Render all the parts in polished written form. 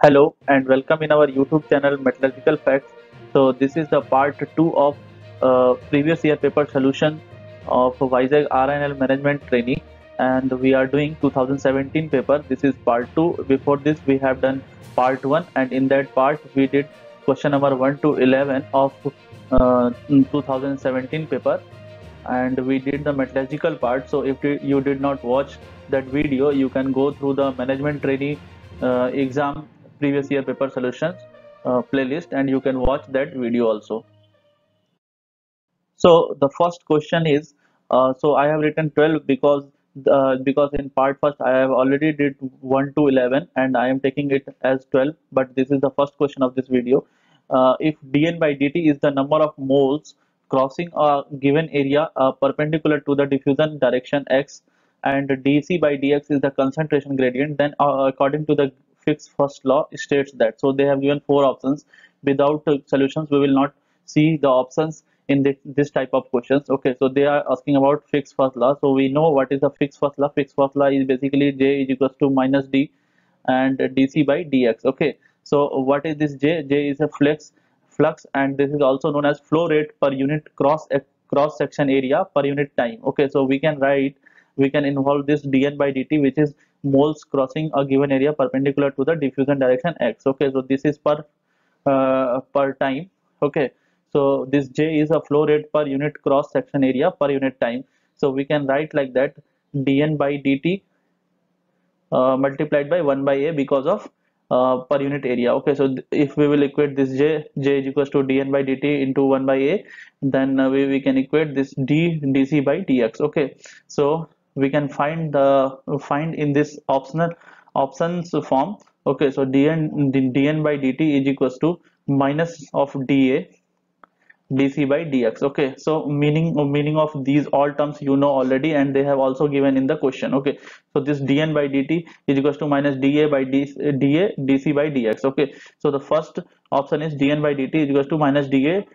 Hello and welcome in our YouTube channel Metallurgical Facts. So this is the part 2 of previous year paper solution of Vizag RNL Management Trainee, and we are doing 2017 paper. This is part 2. Before this we have done part 1, and in that part we did question number 1 to 11 of 2017 paper, and we did the metallurgical part. So if you did not watch that video, you can go through the management trainee exam previous year paper solutions playlist, and you can watch that video also. So the first question is, so I have written 12 because in part first I have already did 1 to 11 and I am taking it as 12, but this is the first question of this video. If dN by dt is the number of moles crossing a given area perpendicular to the diffusion direction x, and dc by dx is the concentration gradient, then according to the Fick's first law states that. So they have given four options. Without solutions we will not see the options in this type of questions. Okay, so they are asking about Fick's first law. So we know what is the Fick's first law. Fick's first law is basically J is equals to minus D and dc by dx. Okay, so what is this J? J is a flux, and this is also known as flow rate per unit cross section area per unit time. Okay, so we can involve this dN by dt, which is moles crossing a given area perpendicular to the diffusion direction x. Okay, so this is per time. Okay, so this J is a flow rate per unit cross section area per unit time. So we can write like that: dN by dt multiplied by 1 by a because of per unit area. Okay, so if we will equate this J is equals to dN by dt into 1 by a, then we can equate this dc by dx. Okay, so we can find in this options form. Okay, so dN by dt is equals to minus of dA dc by dx. Okay, so meaning of these all terms you know already, and they have also given in the question. Okay, so this dN by dt is equals to minus dA by dA dc by dx. Okay, so the first option is dN by dt is equals to minus dA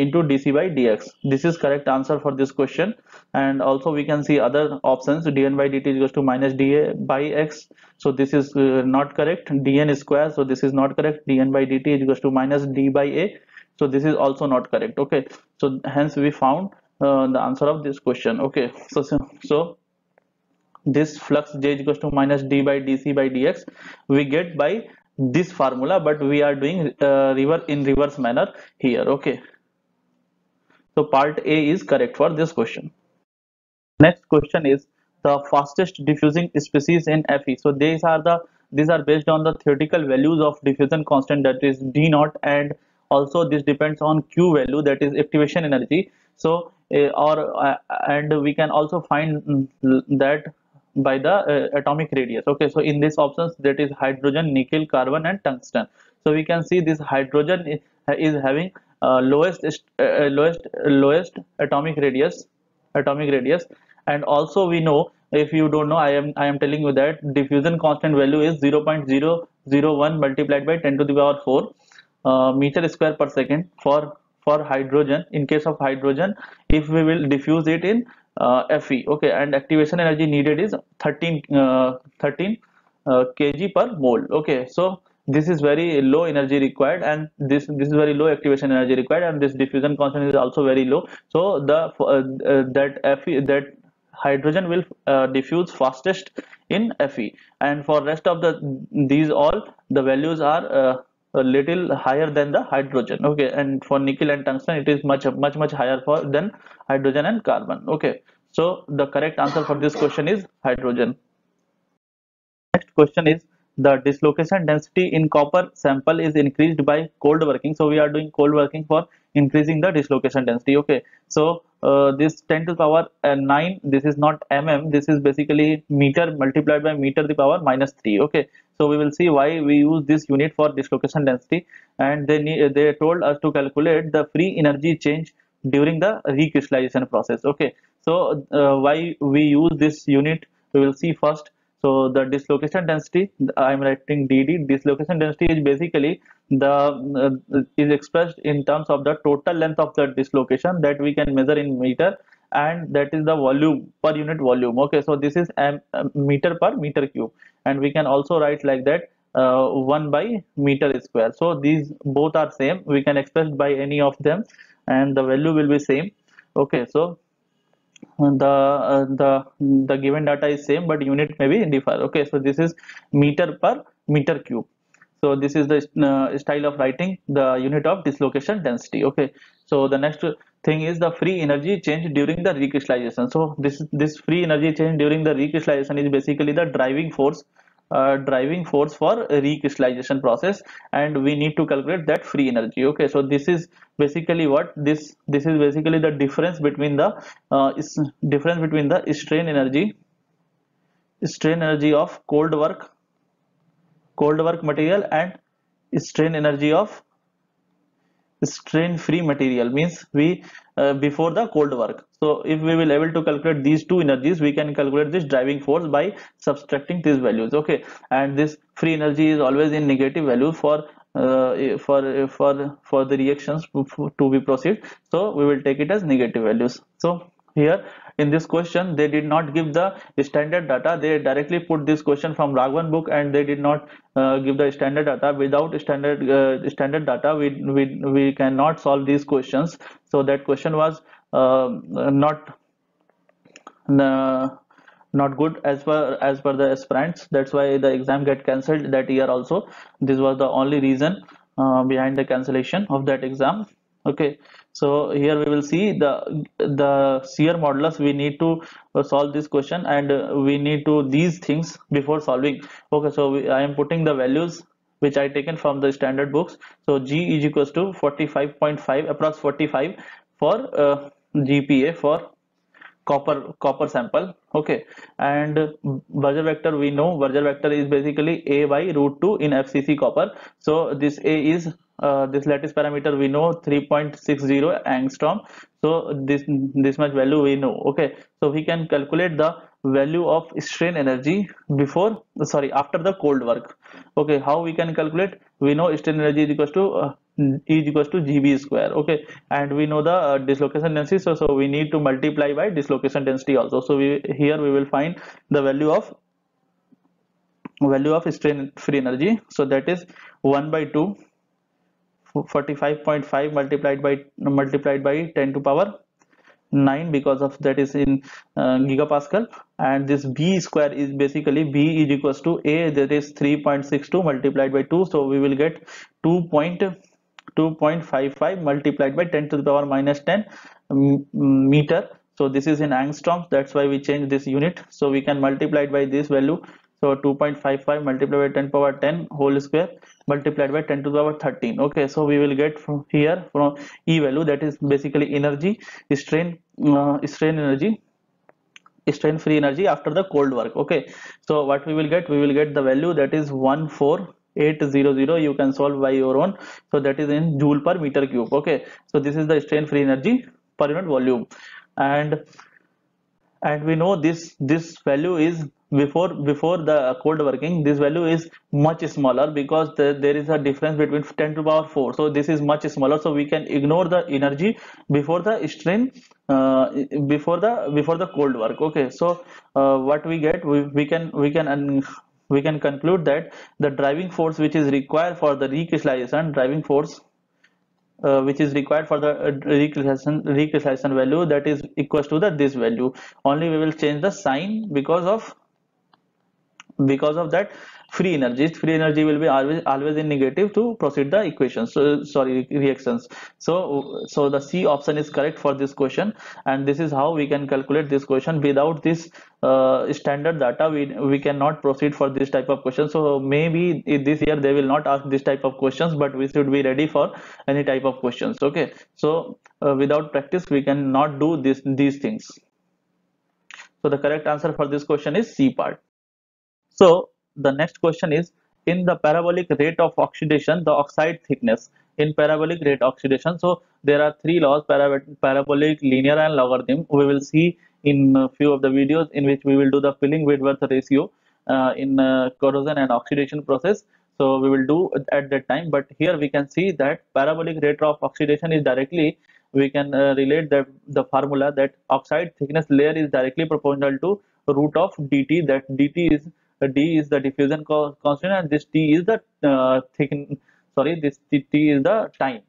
into dc by dx. This is correct answer for this question. And also we can see other options: dN by dt is equals to minus dA by x, so this is not correct. dN square, so this is not correct. dN by dt is equals to minus d by a, so this is also not correct. Okay, so hence we found the answer of this question. Okay, so this flux J is equals to minus d by dc by dx we get by this formula, but we are doing reverse manner here. Okay, so part A is correct for this question. Next question is the fastest diffusing species in Fe. So these are based on the theoretical values of diffusion constant, that is d naught, and also this depends on Q value, that is activation energy. So and we can also find that by the atomic radius. Okay, so in these options, that is hydrogen, nickel, carbon, and tungsten. So we can see this hydrogen is having lowest atomic radius. And also we know, if you don't know, I am telling you that diffusion constant value is 0.001 multiplied by 10 to the power 4 meter square per second for hydrogen. In case of hydrogen, if we will diffuse it in Fe. Okay, and activation energy needed is 13 kg per mole. Okay, so this is very low energy required, and this is very low activation energy required, and this diffusion constant is also very low. So that hydrogen will diffuse fastest in Fe, and for rest of these all the values are a little higher than the hydrogen. Okay, and for nickel and tungsten it is much higher for than hydrogen and carbon. Okay, so the correct answer for this question is hydrogen. Next question is, the dislocation density in copper sample is increased by cold working. So we are doing cold working for increasing the dislocation density. Okay, so this 10 to the power 9, this is not mm, this is basically meter multiplied by meter to the power minus 3. Okay, so we will see why we use this unit for dislocation density, and they told us to calculate the free energy change during the recrystallization process. Okay, so why we use this unit, we will see first. So the dislocation density, I am writing dd. Dislocation density is basically is expressed in terms of the total length of the dislocation that we can measure in meter, and that is the volume per unit volume. Okay, so this is meter per meter cube, and we can also write like that: 1 by meter square. So these both are same, we can express by any of them and the value will be same. Okay, so the given data is same but unit may be differ. Okay, so this is meter per meter cube. So this is the style of writing the unit of dislocation density. Okay, so the next thing is the free energy change during the recrystallization. So this free energy change during the recrystallization is basically the driving force for recrystallization process, and we need to calculate that free energy. Okay, so this is basically what this is basically the difference between the strain energy of cold work material and strain energy of strain free material, means we before the cold work. So if we will able to calculate these two energies, we can calculate this driving force by subtracting these values. Okay, and this free energy is always in negative value for for the reactions to be proceed, so we will take it as negative values. So here in this question they did not give the standard data, they directly put this question from Raghavan book and they did not give the standard data. Without standard data we cannot solve these questions. So that question was not uh, not good as per the aspirants, that's why the exam get cancelled that year also. This was the only reason behind the cancellation of that exam. Okay, so here we will see the shear modulus. We need to solve this question and we need to these things before solving. Okay, so I am putting the values which I taken from the standard books. So G is equals to 45.5, approx 45 for GPa for copper sample. Okay, and Berger vector, we know Berger vector is basically a by root 2 in FCC copper. So this a is this lattice parameter we know 3.60 angstrom. So this much value we know. Okay, so we can calculate the value of strain energy before, sorry, after the cold work. Okay, how we can calculate? We know strain energy is equals to GB square. Okay, and we know the dislocation density, so we need to multiply by dislocation density also. So we here we will find the value of strain free energy. So that is 1 by 2, 45.5 multiplied by 10 to power 9, because of that is in gigapascal, and this b square is basically b is equals to a, that is 3.62 multiplied by 2, so we will get 2.55 multiplied by 10 to the power minus 10 meter. So this is in angstroms, that's why we change this unit, so we can multiply it by this value. So 2.55 multiplied by 10 power 10 whole square multiplied by 10 to the power 13. Okay, so we will get from here from E value, that is basically energy, strain energy, strain free energy after the cold work. Okay, so what we will get? We will get the value that is 14800. You can solve by your own. So that is in joule per meter cube. Okay, so this is the strain free energy per unit volume, and we know this value is before the cold working, this value is much smaller because there is a difference between 10 to the power 4, so this is much smaller, so we can ignore the energy before the strain before the cold work. Okay, so what we get, we can conclude that the driving force which is required for the recrystallization, driving force which is required for the recrystallization value, that is equals to the this value. Only we will change the sign because of that free energy will be always in negative to proceed the equations, so sorry, reactions. So the C option is correct for this question, and this is how we can calculate this question. Without this standard data we cannot proceed for this type of question. So maybe in this year they will not ask this type of questions, but we should be ready for any type of questions. Okay, so without practice we cannot do these things. So the correct answer for this question is C part. So the next question is, in the parabolic rate of oxidation, the oxide thickness in parabolic rate oxidation. So there are three laws: parabolic, linear, and logarithm. We will see in a few of the videos in which we will do the filling Whitworth ratio in corrosion and oxidation process. So we will do at that time. But here we can see that parabolic rate of oxidation is directly, we can relate the formula that oxide thickness layer is directly proportional to root of dt, that dt is D is the diffusion constant, and this T is the this T is the time.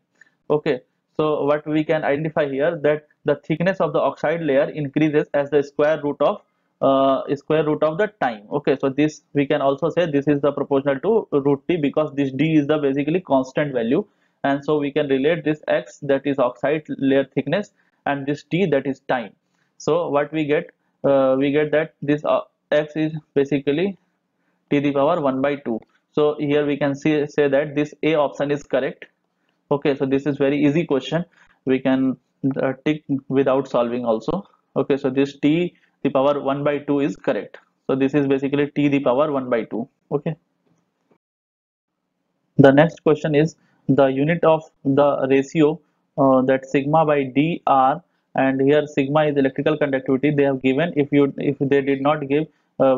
Okay, so what we can identify here, that the thickness of the oxide layer increases as the square root of the time. Okay, so this we can also say this is the proportional to root T, because this D is the basically constant value, and so we can relate this X, that is oxide layer thickness, and this T, that is time. So what we get that this X is basically T the power 1 by 2. So here we can say that this A option is correct. Okay, so this is very easy question, we can tick without solving also. Okay, so this T the power 1 by 2 is correct. So this is basically T the power 1 by 2. Okay, the next question is the unit of the ratio, that sigma by d r, and here sigma is electrical conductivity they have given. If they did not give,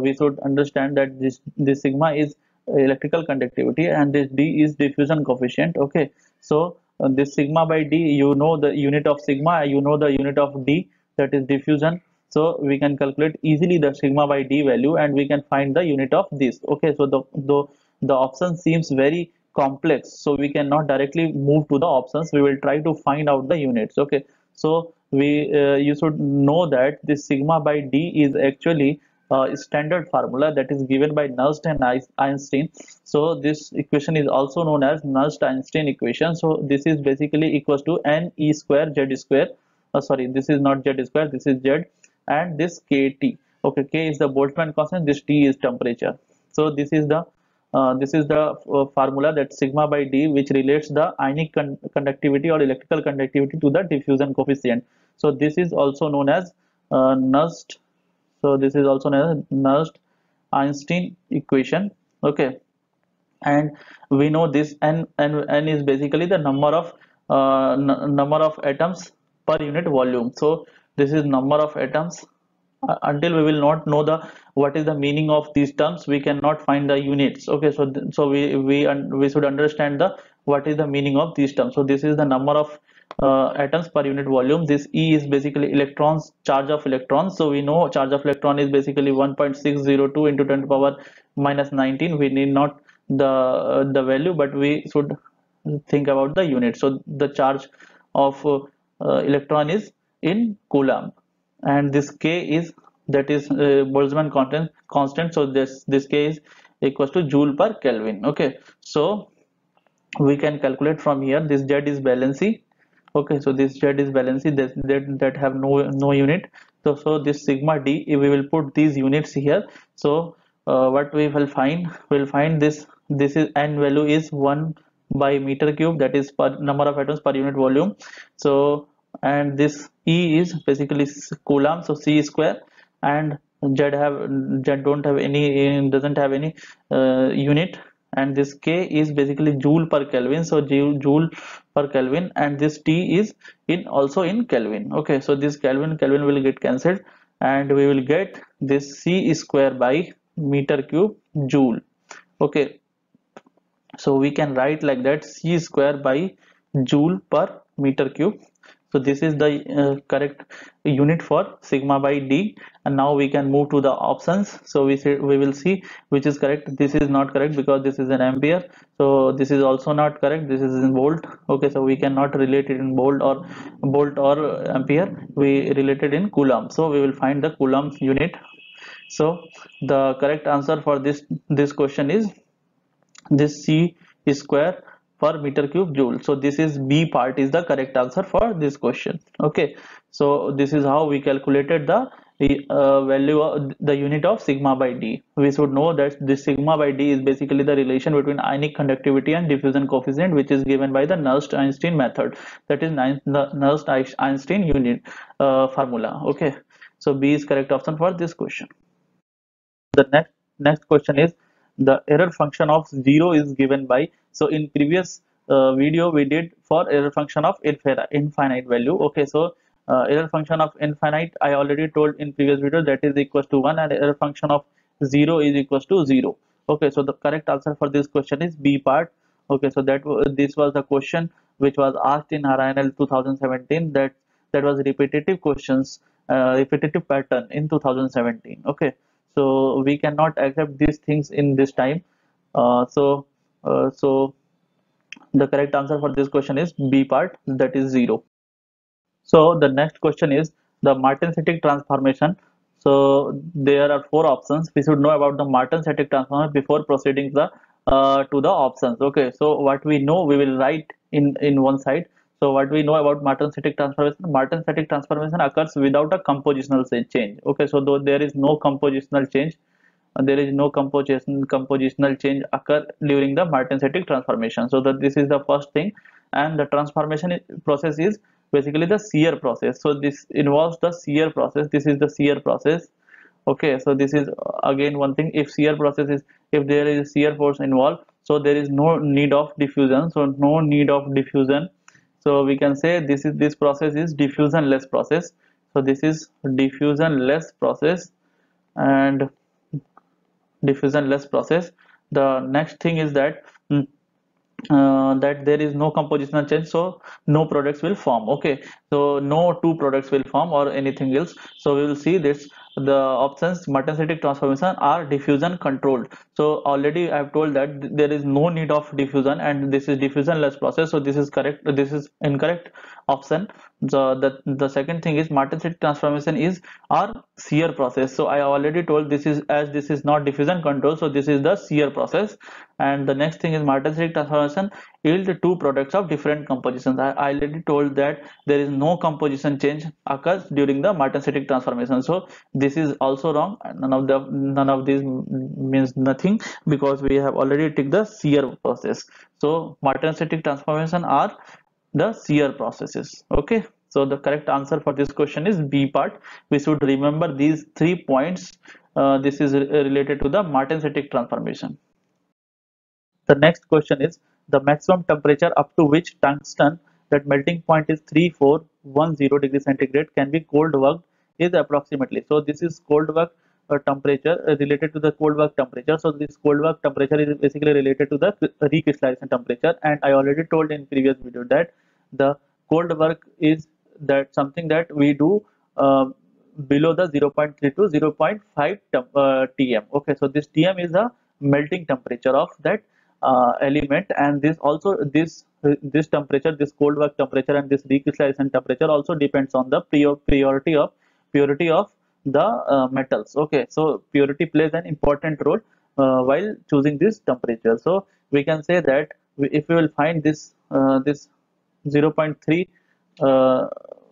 we should understand that this sigma is electrical conductivity and this d is diffusion coefficient. Okay, so this sigma by d, you know the unit of sigma, you know the unit of d, that is diffusion. So we can calculate easily the sigma by d value and we can find the unit of this. Okay, so the option seems very complex, so we cannot directly move to the options, we will try to find out the units. Okay, so you should know that this sigma by d is actually standard formula that is given by Nernst and Einstein. So this equation is also known as Nernst-Einstein equation. So this is basically equals to n e square z square, sorry, this is not z square, this is z, and this kt. Okay, k is the Boltzmann constant, this T is temperature. So this is the formula, that sigma by d, which relates the ionic conductivity or electrical conductivity to the diffusion coefficient. So this is also known as Nernst. So this is also known as Nernst-Einstein equation. Okay, and we know this n is basically the number of atoms per unit volume. So this is number of atoms. Until we will not know the what is the meaning of these terms, we cannot find the units. Okay, so we should understand the what is the meaning of these terms. So this is the number of atoms per unit volume. This E is basically electrons, charge of electrons. So we know charge of electron is basically 1.602 into 10 to the power minus 19. We need not the value, but we should think about the unit. So the charge of electron is in coulomb, and this k is, that is Boltzmann constant. So this k is equals to joule per Kelvin. Okay, so we can calculate from here, this z is valency. Okay, so this z is valency, that have no unit. So this sigma d, we will put these units here. So what we will find, this is n value is 1 by meter cube, that is per number of atoms per unit volume. So and this E is basically coulomb, so c square, and z don't have any, doesn't have any unit, and this k is basically joule per Kelvin, so joule per Kelvin, and this T is in also in Kelvin. Okay, so this Kelvin will get cancelled, and we will get this c square by meter cube joule. Okay, so we can write like that, c square by joule per meter cube. So this is the correct unit for sigma by d, and now we can move to the options. So we will see which is correct. This is not correct because this is an ampere, so this is also not correct, this is in volt. Okay, so we cannot relate it in volt or ampere, we related in coulomb, so we will find the coulomb unit. So the correct answer for this question is this c square per meter cube joule. So this is B part is the correct answer for this question. Okay, so this is how we calculated the value of the unit of sigma by d. We should know that this sigma by d is basically the relation between ionic conductivity and diffusion coefficient, which is given by the Nernst-Einstein method, that is the Nernst-Einstein unit formula. Okay, so B is correct option for this question. The next question is the error function of 0 is given by. So in previous video we did for error function of infinite value. Okay, so error function of infinite I already told in previous video, that is equals to 1, and error function of 0 is equals to 0. Okay, so the correct answer for this question is B part. Okay, so this was the question which was asked in RINL 2017, that was repetitive questions, repetitive pattern in 2017. Okay, so we cannot accept these things in this time. So the correct answer for this question is B part, that is 0. So the next question is the Martin-Settig transformation. So there are four options. We should know about the Martin-Settig transformation before proceeding to the options. Okay. So what we know, we will write in one side. So what we know about Martin-Settig transformation? Martin-Settig transformation occurs without a compositional change. Okay. So though there is no compositional change, there is no compositional change occur during the Martin-Settig transformation. So that this is the first thing, and the process is basically the shear process. So this involves the shear process. This is the shear process. Okay, so this is again one thing. If there is shear force involved, so there is no need of diffusion. So no need of diffusion. So we can say this process is diffusion-less process. So this is diffusion-less process and diffusion-less process. The next thing is that that there is no compositional change, so no products will form. Okay, so no two products will form or anything else. So we will see this, the options Martin-Settig transformation are diffusion controlled. So already I have told that there is no need of diffusion and this is diffusion-less process. So this is correct, this is incorrect option. The second thing is Martin-Settig transformation is our shear process. So I already told this is, as this is not diffusion control, so this is the shear process. And the next thing is Martin-Settig transformation yield two products of different compositions. I already told that there is no composition change occurs during the Martin-Settig transformation. So this is also wrong. None of these means nothing because we have already ticked the shear process. So Martin-Settig transformation are the shear processes. Okay, so the correct answer for this question is B part. We should remember these 3 points. This is related to the Martin-Settig transformation. The next question is the maximum temperature up to which tungsten, that melting point is 3410 degrees centigrade, can be cold worked is approximately. So this is cold work temperature related to the cold work temperature. So this cold work temperature is basically related to the recrystallization temperature, and I already told in previous video that the cold work is that something that we do uh, below the 0.3 to 0.5 tm. Okay, so this tm is the melting temperature of that element, and this also this temperature, this cold work temperature and this recrystallization temperature also depends on the purity of the metals. Okay, so purity plays an important role while choosing this temperature. So we can say that if we will find this 0.3 uh,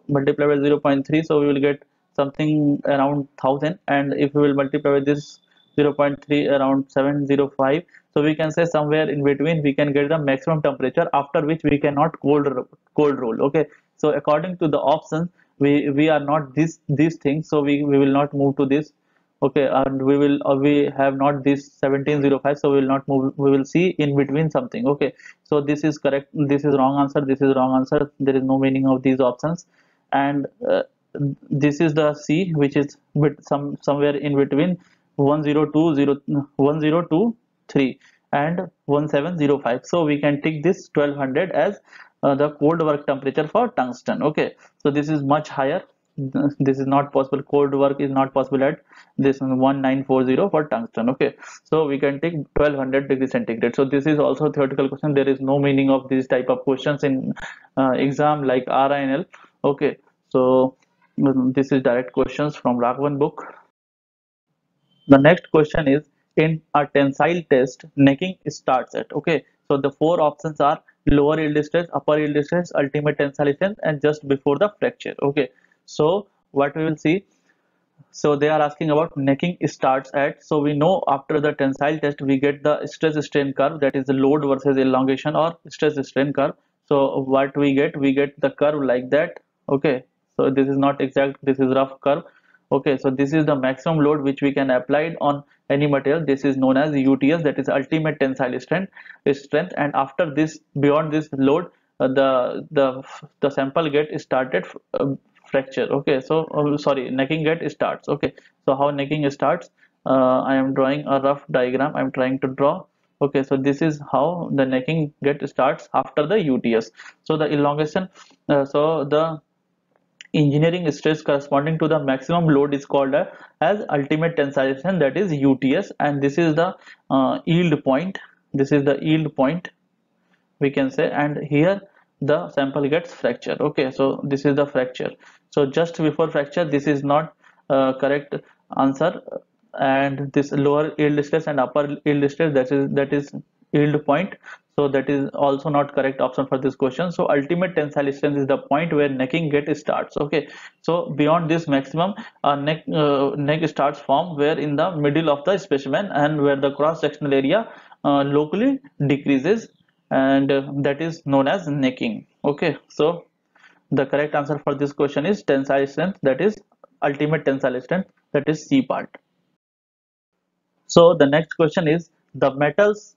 multiplied by 0.3, so we will get something around 1000, and if we will multiply with this 0.3 around 705, so we can say somewhere in between we can get the maximum temperature after which we cannot cold roll. Okay, so according to the options, we are not these things, so we will not move to this. Okay, and we have not this 1705, so we will not move, we will see in between something. Okay, so this is correct, this is wrong answer, this is wrong answer, there is no meaning of these options. And this is the C, which is somewhere in between 1023 and 1705. So we can take this 1200 as the cold work temperature for tungsten. Okay, so this is much higher. This is not possible, cold work is not possible at this 1940 for tungsten. Okay, so we can take 1200 degrees centigrade. So this is also a theoretical question, there is no meaning of these type of questions in exam like RINL. Okay, so this is direct questions from Raghavan book. The next question is, in a tensile test, necking starts at. Okay, so the four options are lower yield stress, upper yield stress, ultimate tensile strength, and just before the fracture. Okay, so what we will see, so they are asking about necking starts at. So we know after the tensile test we get the stress strain curve, that is the load versus elongation or stress strain curve. So what we get the curve like that. Okay, so this is not exact, this is rough curve. Okay, so this is the maximum load which we can apply it on any material. This is known as UTS, that is ultimate tensile strength. And after this, beyond this load, the sample get started fracture. Okay, so sorry, necking get starts. Okay, so how necking starts, I am drawing a rough diagram, I am trying to draw. Okay, so this is how the necking get starts after the UTS. So the elongation, so the engineering stress corresponding to the maximum load is called as ultimate tensile strength, that is UTS, and this is the yield point. This is the yield point, we can say, and here the sample gets fracture. Okay, so this is the fracture. So just before fracture, this is not correct answer, and this lower yield stress and upper yield stress, that is yield point, so that is also not correct option for this question. So ultimate tensile strength is the point where necking get starts. Okay, so beyond this maximum, neck starts form where in the middle of the specimen and where the cross sectional area locally decreases, and that is known as necking. Okay, so the correct answer for this question is tensile strength, that is ultimate tensile strength, that is C part. So the next question is the metals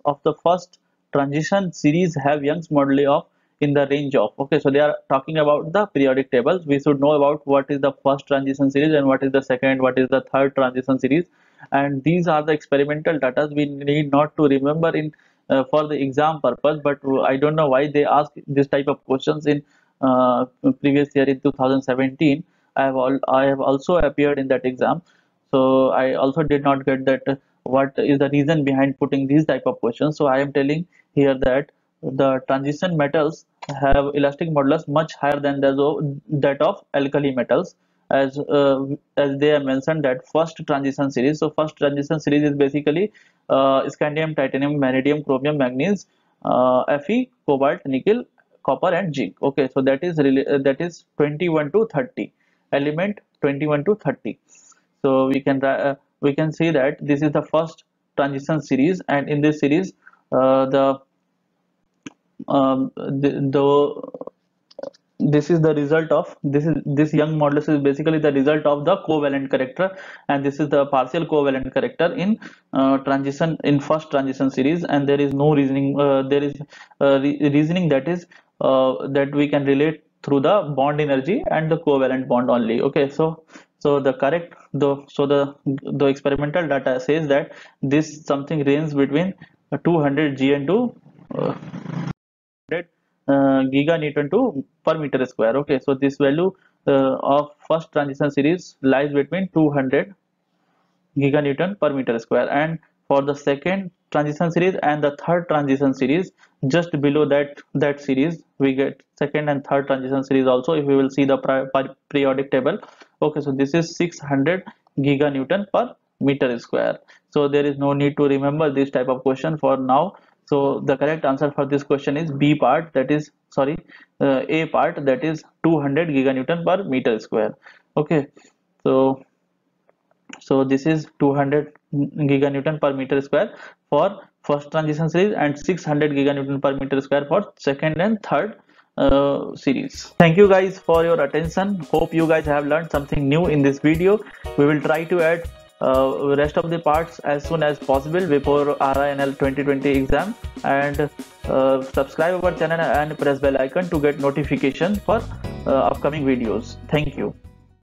of the first transition series have Young's moduli of in the range of. Okay, so they are talking about the periodic tables. We should know about what is the first transition series and what is the second, what is the third transition series, and these are the experimental data we need not to remember in for the exam purpose. But I don't know why they ask this type of questions in previous year in 2017. I have also appeared in that exam, so I also did not get that what is the reason behind putting these type of questions. So I am telling here that the transition metals have elastic modulus much higher than that of alkali metals, as they have mentioned that first transition series. So first transition series is basically scandium, titanium, vanadium, chromium, manganese, Fe, cobalt, nickel, copper, and zinc. Okay, so that is really that is 21 to 30 element, 21 to 30. So we can see that this is the first transition series, and in this series this is the result of this Young modulus is basically the result of the covalent character, and this is the partial covalent character in first transition series, and there is no reasoning, there is reasoning that is that we can relate through the bond energy and the covalent bond only. Okay, so the correct the experimental data says that this something ranges between 200 GN to 100 giganewton to per meter square. Okay, so this value of first transition series lies between 200 giganewton per meter square, and for the second transition series and the third transition series, just below that series we get second and third transition series also, if we will see the periodic table. Okay, so this is 600 giganewton per meter square. So there is no need to remember this type of question for now. So the correct answer for this question is B part, that is A part, that is 200 giganewton per meter square. Okay, so this is 200 giganewton per meter square for first transition series and 600 giganewton per meter square for second and third series. Thank you guys for your attention. Hope you guys have learned something new in this video. We will try to add rest of the parts as soon as possible before RINL 2020 exam, and subscribe our channel and press bell icon to get notification for upcoming videos. Thank you.